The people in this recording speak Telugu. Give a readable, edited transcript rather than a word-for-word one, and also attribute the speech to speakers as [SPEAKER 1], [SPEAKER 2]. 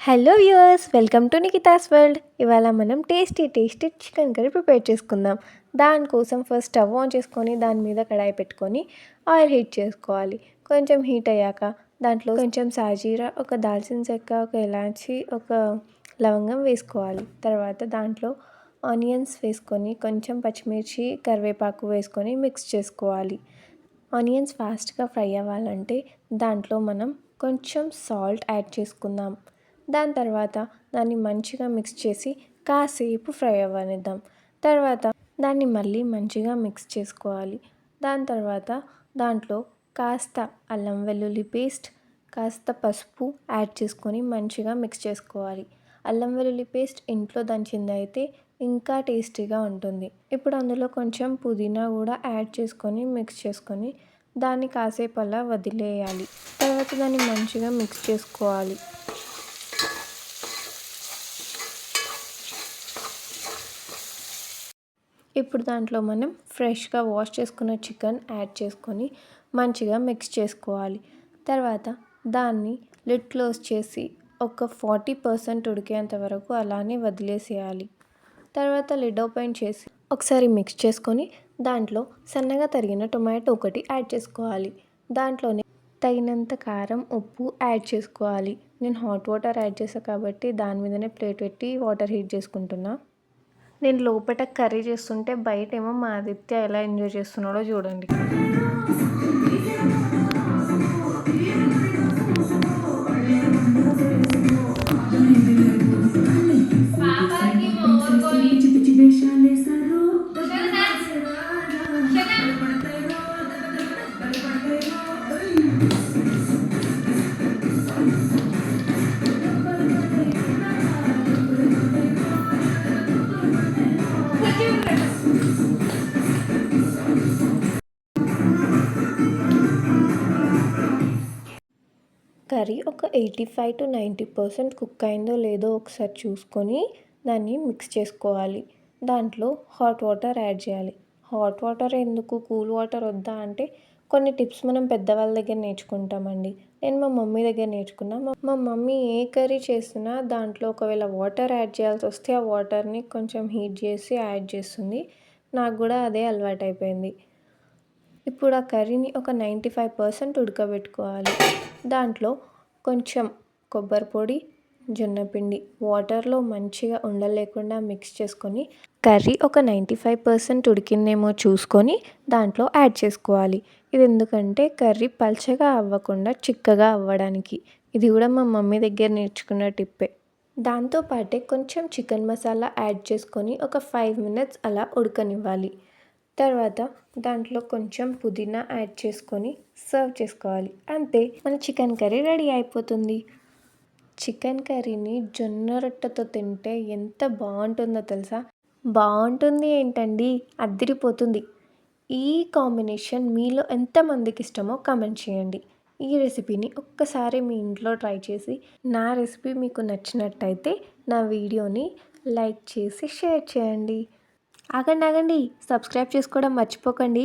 [SPEAKER 1] Hello viewers, welcome to Nikita's world. ఇవాళ మనం టేస్టీ చికెన్ కర్రీ ప్రిపేర్ చేసుకుందాం. దానికోసం ఫస్ట్ స్టవ్ ఆన్ చేసుకొని దాని మీద కడాయి పెట్టుకొని ఆయిల్ హీట్ చేసుకోవాలి. కొంచెం హీట్ అయ్యాక దాంట్లో కొంచెం సాజీరా, ఒక దాల్చిన చెక్క, ఒక ఇలాచి, ఒక లవంగం వేసుకోవాలి. తర్వాత దాంట్లో ఆనియన్స్ వేసుకొని కొంచెం పచ్చిమిర్చి, కరివేపాకు వేసుకొని మిక్స్ చేసుకోవాలి. ఆనియన్స్ ఫాస్ట్గా ఫ్రై అవ్వాలంటే దాంట్లో మనం కొంచెం సాల్ట్ యాడ్ చేసుకుందాం. దాని తర్వాత దాన్ని మంచిగా మిక్స్ చేసి కాసేపు ఫ్రై అవ్వనిద్దాం. తర్వాత దాన్ని మళ్ళీ మంచిగా మిక్స్ చేసుకోవాలి. దాని తర్వాత దాంట్లో కాస్త అల్లం వెల్లుల్లి పేస్ట్, కాస్త పసుపు యాడ్ చేసుకొని మంచిగా మిక్స్ చేసుకోవాలి. అల్లం వెల్లుల్లి పేస్ట్ ఇంట్లో దంచింది అయితే ఇంకా టేస్టీగా ఉంటుంది. ఇప్పుడు అందులో కొంచెం పుదీనా కూడా యాడ్ చేసుకొని మిక్స్ చేసుకొని దాన్ని కాసేపు అలా వదిలేయాలి. తర్వాత దాన్ని మంచిగా మిక్స్ చేసుకోవాలి. ఇప్పుడు దాంట్లో మనం ఫ్రెష్గా వాష్ చేసుకున్న చికెన్ యాడ్ చేసుకొని మంచిగా మిక్స్ చేసుకోవాలి. తర్వాత దాన్ని లిడ్ క్లోజ్ చేసి ఒక 40% ఉడికేంత వరకు అలానే వదిలేసేయాలి. తర్వాత లిడ్ ఓపెన్ చేసి ఒకసారి మిక్స్ చేసుకొని దాంట్లో సన్నగా తరిగిన టొమాటో ఒకటి యాడ్ చేసుకోవాలి. దాంట్లోనే తగినంత కారం, ఉప్పు యాడ్ చేసుకోవాలి. నేను హాట్ వాటర్ యాడ్ చేసాను కాబట్టి దాని మీదనే ప్లేట్ పెట్టి వాటర్ హీట్ చేసుకుంటున్నా. నేను లోపల కర్రీ చేస్తుంటే బయటేమో మా ఆదిత్య ఎలా ఎంజాయ్ చేస్తున్నాడో చూడండి. కర్రీ ఒక 85 to 90% కుక్ అయిందో లేదో ఒకసారి చూసుకొని దాన్ని మిక్స్ చేసుకోవాలి. దాంట్లో హాట్ వాటర్ యాడ్ చేయాలి. హాట్ వాటర్ ఎందుకు, కూల్ వాటర్ వద్దా అంటే కొన్ని టిప్స్ మనం పెద్దవాళ్ళ దగ్గర నేర్చుకుంటామండి. నేను మా మమ్మీ దగ్గర నేర్చుకున్నా. మా మమ్మీ ఏ కర్రీ చేసినా దాంట్లో ఒకవేళ వాటర్ యాడ్ చేయాల్సి వస్తే ఆ వాటర్ని కొంచెం హీట్ చేసి యాడ్ చేస్తుంది. నాకు కూడా అదే అలవాటు అయిపోయింది. ఇప్పుడు ఆ కర్రీని ఒక 95% ఉడకబెట్టుకోవాలి. దాంట్లో కొంచెం కొబ్బరి పొడి, జొన్నపిండి వాటర్లో మంచిగా ఉండలేకుండా మిక్స్ చేసుకొని కర్రీ ఒక 95% ఉడికిందేమో చూసుకొని దాంట్లో యాడ్ చేసుకోవాలి. ఇది ఎందుకంటే కర్రీ పల్చగా అవ్వకుండా చిక్కగా అవ్వడానికి. ఇది కూడా మా మమ్మీ దగ్గర నేర్చుకున్న టిప్పే. దాంతోపాటే కొంచెం చికెన్ మసాలా యాడ్ చేసుకొని ఒక 5 minutes అలా ఉడకనివ్వాలి. తర్వాత దాంట్లో కొంచెం పుదీనా యాడ్ చేసుకొని సర్వ్ చేసుకోవాలి. అంతే, మన చికెన్ కర్రీ రెడీ అయిపోతుంది. చికెన్ కర్రీని జొన్న రొట్టెతో తింటే ఎంత బాగుంటుందో తెలుసా? బాగుంటుంది ఏంటండి, అదిరిపోతుంది. ఈ కాంబినేషన్ మీలో ఎంతమందికి ఇష్టమో కామెంట్ చేయండి. ఈ రెసిపీని ఒక్కసారి మీ ఇంట్లో ట్రై చేసి నా రెసిపీ మీకు నచ్చినట్టయితే నా వీడియోని లైక్ చేసి షేర్ చేయండి. ఆగండి, సబ్స్క్రైబ్ చేసుకోవడం మర్చిపోకండి.